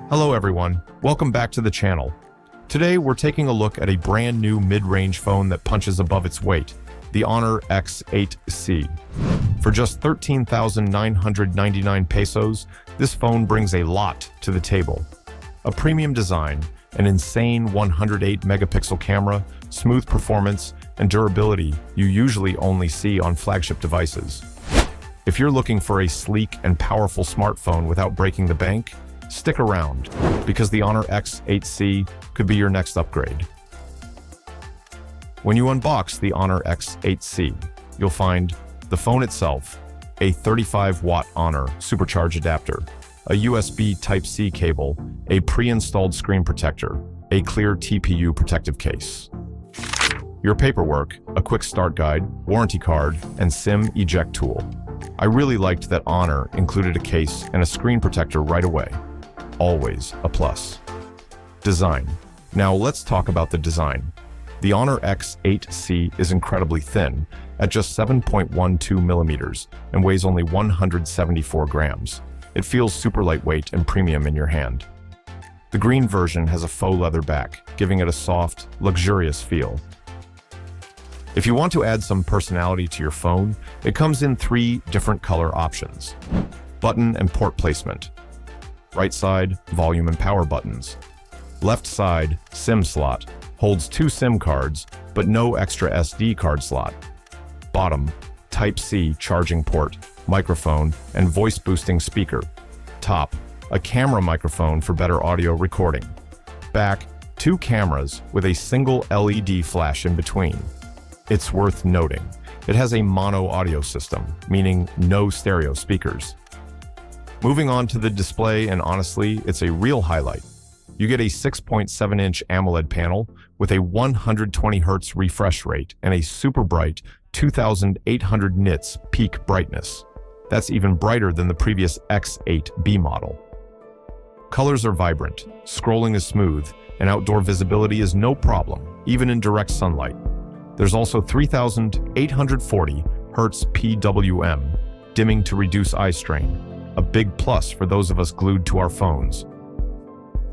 Hello everyone, welcome back to the channel. Today we're taking a look at a brand new mid-range phone that punches above its weight, the Honor X8C. For just 13,999 pesos, this phone brings a lot to the table. A premium design, an insane 108 megapixel camera, smooth performance, and durability you usually only see on flagship devices. If you're looking for a sleek and powerful smartphone without breaking the bank, stick around, because the Honor X8C could be your next upgrade. When you unbox the Honor X8C, you'll find the phone itself, a 35-watt Honor supercharge adapter, a USB Type-C cable, a pre-installed screen protector, a clear TPU protective case. Your paperwork, a quick start guide, warranty card, and SIM eject tool. I really liked that Honor included a case and a screen protector right away. Always a plus. Design. Now let's talk about the design. The Honor X8C is incredibly thin, at just 7.12 millimeters, and weighs only 174 grams. It feels super lightweight and premium in your hand. The green version has a faux leather back, giving it a soft, luxurious feel. If you want to add some personality to your phone, it comes in 3 different color options. Button and port placement. Right side, volume and power buttons. Left side, SIM slot, holds 2 SIM cards, but no extra SD card slot. Bottom, Type-C charging port, microphone, and voice-boosting speaker. Top, a camera microphone for better audio recording. Back, 2 cameras with a single LED flash in between. It's worth noting, it has a mono audio system, meaning no stereo speakers. Moving on to the display, and honestly, it's a real highlight. You get a 6.7-inch AMOLED panel with a 120 Hz refresh rate and a super bright 2,800 nits peak brightness. That's even brighter than the previous X8B model. Colors are vibrant, scrolling is smooth, and outdoor visibility is no problem, even in direct sunlight. There's also 3,840 Hz PWM, dimming to reduce eye strain, a big plus for those of us glued to our phones.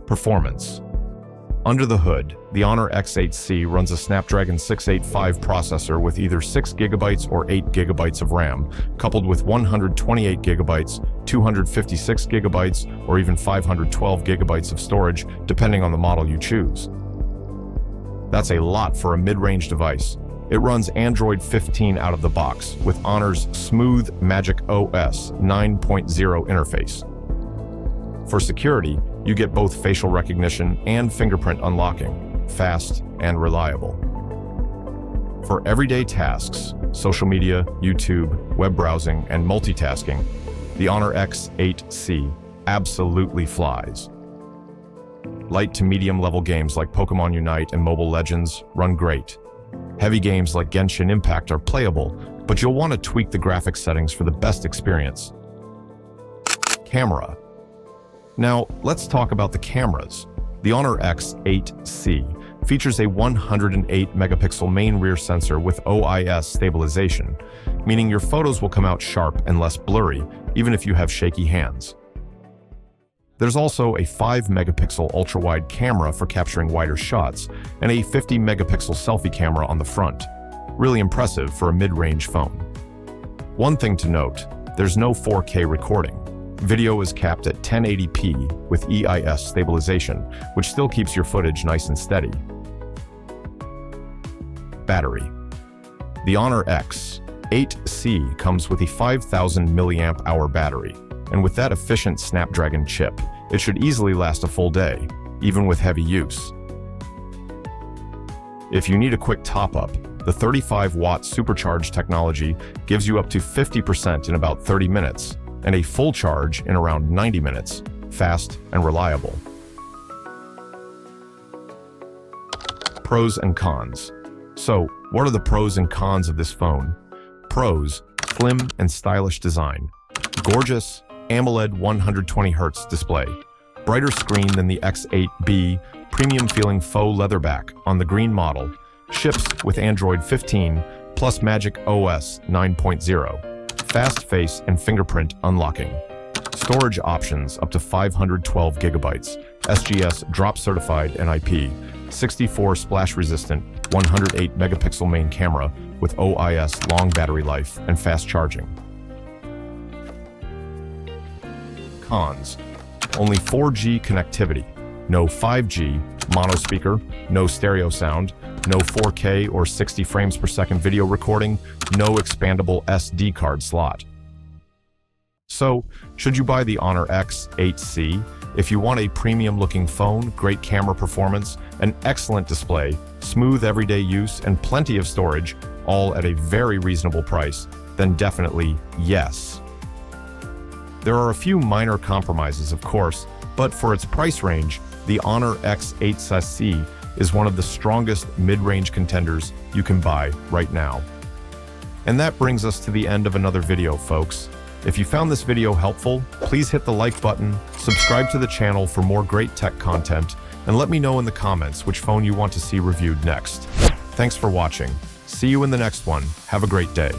Performance. Under the hood, the Honor X8C runs a Snapdragon 685 processor with either 6 GB or 8 GB of RAM, coupled with 128 GB, 256 GB, or even 512 GB of storage, depending on the model you choose. That's a lot for a mid-range device. It runs Android 15 out of the box with Honor's smooth Magic OS 9.0 interface. For security, you get both facial recognition and fingerprint unlocking, fast and reliable. For everyday tasks, social media, YouTube, web browsing, and multitasking, the Honor X8C absolutely flies. Light to medium level games like Pokemon Unite and Mobile Legends run great. Heavy games like Genshin Impact are playable, but you'll want to tweak the graphics settings for the best experience. Camera. Now, let's talk about the cameras. The Honor X8C features a 108 megapixel main rear sensor with OIS stabilization, meaning your photos will come out sharp and less blurry, even if you have shaky hands. There's also a 5 megapixel ultra-wide camera for capturing wider shots, and a 50 megapixel selfie camera on the front. Really impressive for a mid-range phone. One thing to note, there's no 4K recording. Video is capped at 1080p with EIS stabilization, which still keeps your footage nice and steady. Battery. The Honor X8C comes with a 5,000 mAh battery, and with that efficient Snapdragon chip, it should easily last a full day, even with heavy use. If you need a quick top-up, the 35-watt supercharge technology gives you up to 50% in about 30 minutes, and a full charge in around 90 minutes, fast and reliable. Pros and cons. So, what are the pros and cons of this phone? Pros: slim and stylish design. Gorgeous AMOLED 120 Hz display. Brighter screen than the X8B, premium feeling faux leather back on the green model. Ships with Android 15 plus Magic OS 9.0. Fast face and fingerprint unlocking. Storage options up to 512 gigabytes, SGS drop certified NIP, 64 splash resistant, 108 megapixel main camera with OIS long battery life and fast charging. Cons: only 4G connectivity, no 5G, mono speaker, no stereo sound, no 4K or 60 frames per second video recording, no expandable SD card slot. So, should you buy the Honor X8C? If you want a premium-looking phone, great camera performance, an excellent display, smooth everyday use, and plenty of storage, all at a very reasonable price, then definitely yes. There are a few minor compromises, of course, but for its price range, the Honor X8C is one of the strongest mid-range contenders you can buy right now. And that brings us to the end of another video, folks. If you found this video helpful, please hit the like button, subscribe to the channel for more great tech content, and let me know in the comments which phone you want to see reviewed next. Thanks for watching. See you in the next one. Have a great day.